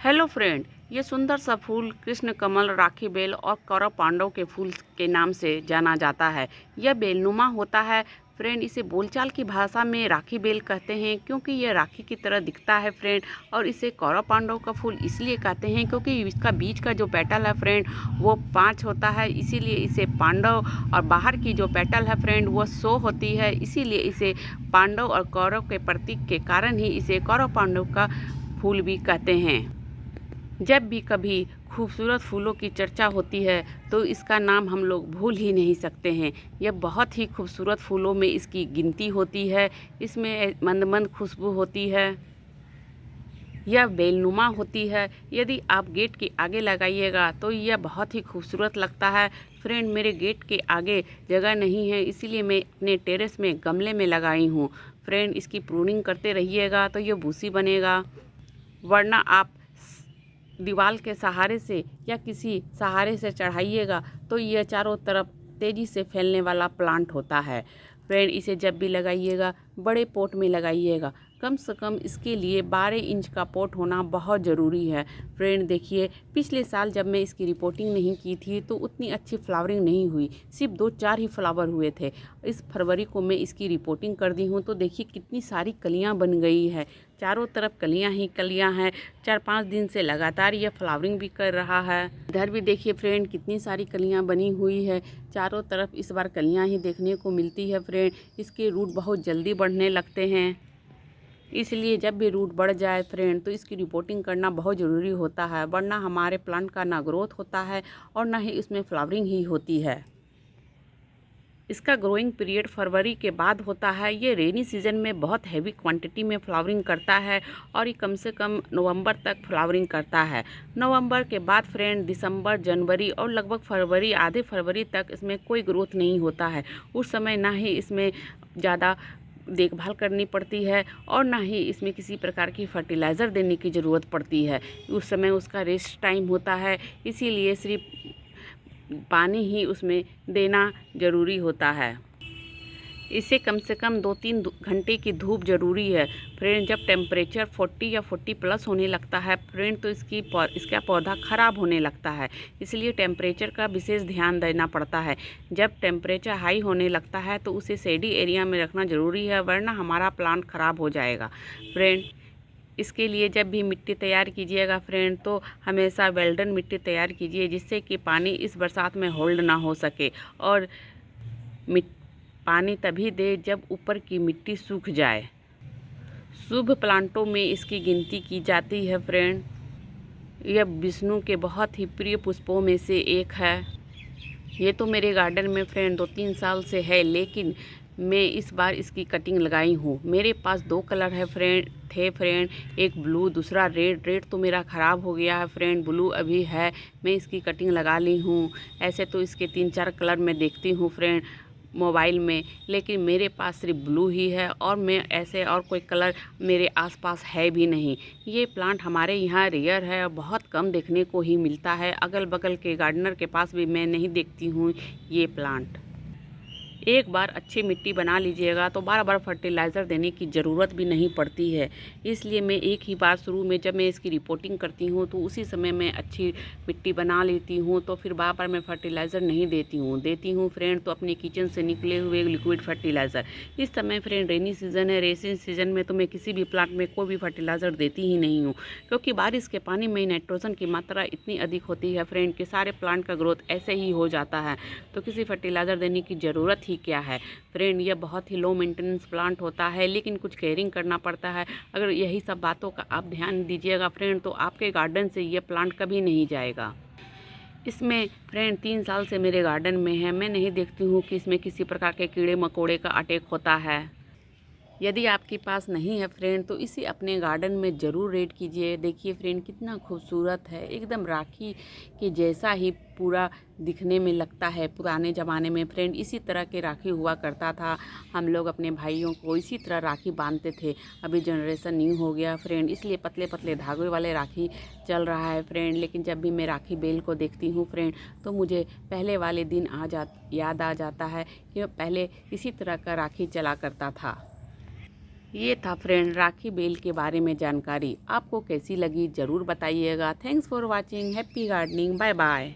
Hello friend, ये सुंदर सा फूल कृष्ण कमल, राखी बेल और कौरव पांडव के फूल के नाम से जाना जाता है। यह बेलनुमा होता है। फ्रेंड, इसे बोलचाल की भाषा में राखी बेल कहते हैं क्योंकि यह राखी की तरह दिखता है फ्रेंड। और इसे कौरव पांडव का फूल इसलिए कहते हैं क्योंकि इसका बीच का जो पेटल है फ्रेंड वो 5 होता है, इसीलिए इसे पांडव। और बाहर की जो पेटल है फ्रेंड वो 100 होती है, इसीलिए इसे पांडव और कौरव के प्रतीक के कारण ही इसे कौरव पांडव का फूल भी कहते हैं। जब भी कभी खूबसूरत फूलों की चर्चा होती है तो इसका नाम हम लोग भूल ही नहीं सकते हैं। यह बहुत ही खूबसूरत फूलों में इसकी गिनती होती है। इसमें मंद मंद खुशबू होती है। यह बेलनुमा होती है। यदि आप गेट के आगे लगाइएगा तो यह बहुत ही खूबसूरत लगता है। फ्रेंड, मेरे गेट के आगे जगह नहीं है, इसीलिए मैं अपने टेरेस में गमले में लगाई हूँ। फ्रेंड, इसकी प्रूनिंग करते रहिएगा तो यह भूसी बनेगा, वरना आप दीवार के सहारे से या किसी सहारे से चढ़ाइएगा तो यह चारों तरफ तेज़ी से फैलने वाला प्लांट होता है। फ्रेंड, इसे जब भी लगाइएगा बड़े पॉट में लगाइएगा। कम से कम इसके लिए 12 इंच का पॉट होना बहुत ज़रूरी है। फ्रेंड देखिए, पिछले साल जब मैं इसकी रिपोर्टिंग नहीं की थी तो उतनी अच्छी फ्लावरिंग नहीं हुई, सिर्फ 2-4 ही फ्लावर हुए थे। इस फरवरी को मैं इसकी रिपोर्टिंग कर दी हूँ तो देखिए कितनी सारी कलियाँ बन गई है। चारों तरफ कलियाँ ही कलियाँ हैं। 4-5 दिन से लगातार यह फ्लावरिंग भी कर रहा है। इधर भी देखिए फ्रेंड कितनी सारी कलियाँ बनी हुई है। चारों तरफ इस बार कलियाँ ही देखने को मिलती है फ्रेंड। इसके रूट बहुत जल्दी बढ़ने लगते हैं, इसलिए जब भी रूट बढ़ जाए फ्रेंड तो इसकी रिपोर्टिंग करना बहुत ज़रूरी होता है, वरना हमारे प्लांट का ना ग्रोथ होता है और ना ही इसमें फ्लावरिंग ही होती है। इसका ग्रोइंग पीरियड फरवरी के बाद होता है। ये रेनी सीजन में बहुत हैवी क्वांटिटी में फ्लावरिंग करता है और ये कम से कम नवंबर तक फ्लावरिंग करता है। नवंबर के बाद फ्रेंड दिसंबर, जनवरी और लगभग फरवरी, आधे फरवरी तक इसमें कोई ग्रोथ नहीं होता है। उस समय ना ही इसमें ज़्यादा देखभाल करनी पड़ती है और ना ही इसमें किसी प्रकार की फर्टिलाइज़र देने की ज़रूरत पड़ती है। उस समय उसका रेस्ट टाइम होता है, इसीलिए सिर्फ पानी ही उसमें देना ज़रूरी होता है। इसे कम से कम 2-3 घंटे की धूप ज़रूरी है। फ्रेंड, जब टेम्परेचर 40 या 40 प्लस होने लगता है फ्रेंड तो इसका पौधा ख़राब होने लगता है, इसलिए टेम्परेचर का विशेष ध्यान देना पड़ता है। जब टेम्परेचर हाई होने लगता है तो उसे शेडी एरिया में रखना ज़रूरी है, वरना हमारा प्लांट ख़राब हो जाएगा। फ्रेंड, इसके लिए जब भी मिट्टी तैयार कीजिएगा फ्रेंड तो हमेशा वेल्डन मिट्टी तैयार कीजिए, जिससे कि पानी इस बरसात में होल्ड ना हो सके। और पानी तभी दे जब ऊपर की मिट्टी सूख जाए। शुभ प्लांटों में इसकी गिनती की जाती है फ्रेंड। यह विष्णु के बहुत ही प्रिय पुष्पों में से एक है। ये तो मेरे गार्डन में फ्रेंड 2-3 साल से है, लेकिन मैं इस बार इसकी कटिंग लगाई हूँ। मेरे पास 2 कलर है फ्रेंड, एक ब्लू दूसरा रेड। रेड तो मेरा ख़राब हो गया है फ्रेंड, ब्लू अभी है। मैं इसकी कटिंग लगा ली हूँ। ऐसे तो इसके 3-4 कलर मैं देखती हूँ फ्रेंड मोबाइल में, लेकिन मेरे पास सिर्फ ब्लू ही है और मैं ऐसे और कोई कलर मेरे आसपास है भी नहीं। ये प्लांट हमारे यहाँ रेयर है और बहुत कम देखने को ही मिलता है। अगल बगल के गार्डनर के पास भी मैं नहीं देखती हूँ ये प्लांट। एक बार अच्छी मिट्टी बना लीजिएगा तो बार बार फर्टिलाइज़र देने की ज़रूरत भी नहीं पड़ती है। इसलिए मैं एक ही बार शुरू में जब मैं इसकी रिपोर्टिंग करती हूँ तो उसी समय मैं अच्छी मिट्टी बना लेती हूँ, तो फिर बार बार मैं फर्टिलाइज़र नहीं देती हूँ फ्रेंड तो अपने किचन से निकले हुए लिक्विड फर्टिलाइज़र। इस समय फ्रेंड रेनी सीज़न है, रेनी सीज़न में तो मैं किसी भी प्लांट में कोई भी फर्टिलाइज़र देती ही नहीं हूँ, क्योंकि बारिश के पानी में नाइट्रोजन की मात्रा इतनी अधिक होती है फ्रेंड कि सारे प्लांट का ग्रोथ ऐसे ही हो जाता है, तो किसी फर्टिलाइज़र देने की ज़रूरत ही क्या है। फ्रेंड, यह बहुत ही लो मेंटेनेंस प्लांट होता है, लेकिन कुछ केयरिंग करना पड़ता है। अगर यही सब बातों का आप ध्यान दीजिएगा फ्रेंड तो आपके गार्डन से यह प्लांट कभी नहीं जाएगा। इसमें फ्रेंड 3 साल से मेरे गार्डन में है, मैं नहीं देखती हूँ कि इसमें किसी प्रकार के कीड़े मकोड़े का अटैक होता है। यदि आपके पास नहीं है फ्रेंड तो इसे अपने गार्डन में ज़रूर रेड कीजिए। देखिए फ्रेंड कितना खूबसूरत है, एकदम राखी के जैसा ही पूरा दिखने में लगता है। पुराने ज़माने में फ्रेंड इसी तरह के राखी हुआ करता था, हम लोग अपने भाइयों को इसी तरह राखी बांधते थे। अभी जनरेशन न्यू हो गया फ्रेंड, इसलिए पतले पतले धागे वाले राखी चल रहा है फ्रेंड। लेकिन जब भी मैं राखी बेल को देखती हूँ फ्रेंड तो मुझे पहले वाले दिन याद आ जाता है कि पहले इसी तरह का राखी चला करता था। ये था फ्रेंड राखी बेल के बारे में जानकारी। आपको कैसी लगी ज़रूर बताइएगा। Thanks for watching. Happy gardening. Bye bye.